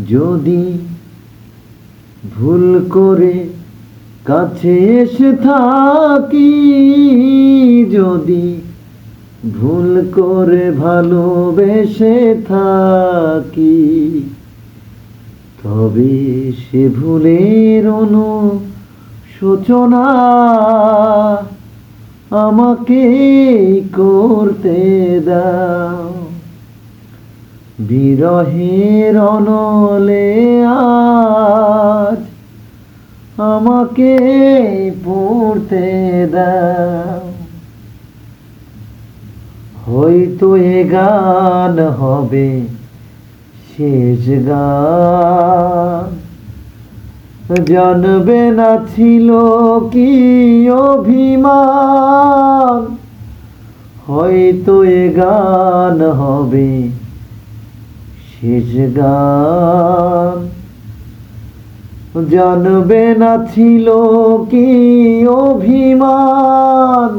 যদি ভুল করে কাছে এসে থাকি, যদি ভুল করে ভালোবেসে থাকি, তবে সে ভুলের অনুশোচনা আমাকে করতে দাও। বিরহের অনলে আজ আমাকে পড়তে দাও। হয়তো এ গান হবে শেষ গান, জানবে না ছিল কি অভিমান। হয়তো এ গান হবে শেষ গান, জানবে না ছিল কি অভিমান।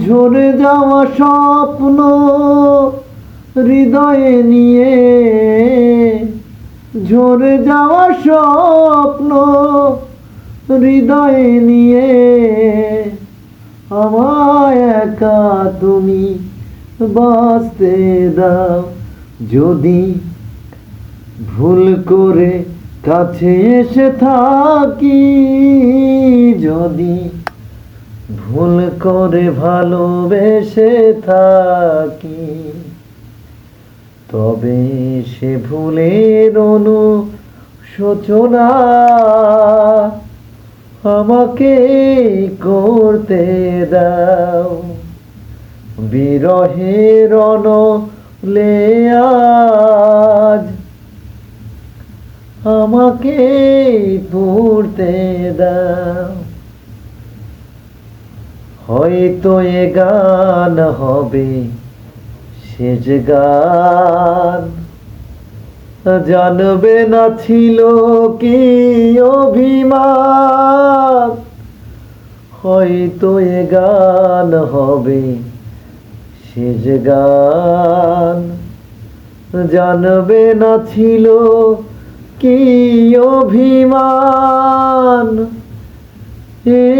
ঝরে যাওয়া স্বপ্ন হৃদয়ে নিয়ে, ঝরে যাওয়া স্বপ্ন হৃদয়ে নিয়ে, আমায় একা তুমি বাঁচতে দাও। যদি ভুল করে কাছে এসে থাকি, যদি ভুল করে ভালোবেসে থাকি, তবে সে ভুলের অনুশোচনা আমাকে করতে দাও। বিরহের অনলে আজ আমাকে পড়তে দাও। হয়তো এ গান হবে শেষ গান, জানবে না ছিল কি অভিমান। হয়তো এ গান হবে শেষ গান, জানবে না ছিল কি অভিমান।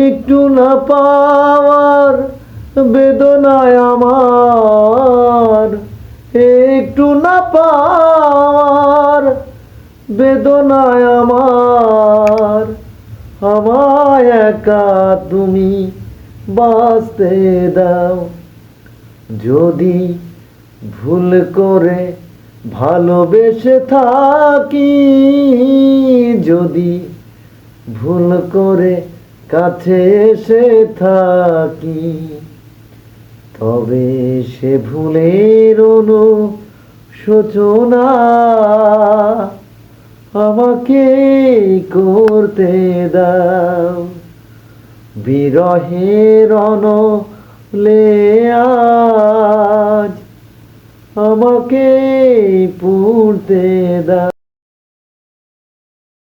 একটু না পাওয়ার বেদনায় আমার, একটু না পাওয়ার বেদনায় আমার, আমায় একা তুমি বাঁচতে দাও। যদি ভুল করে ভালোবেসে থাকি, যদি ভুল করে কাছে এসে থাকি, তবে সে ভুলের অনুশোচনা আমাকে করতে দাও। বিরহের অনলে আজ আমাকে পড়তে দাও।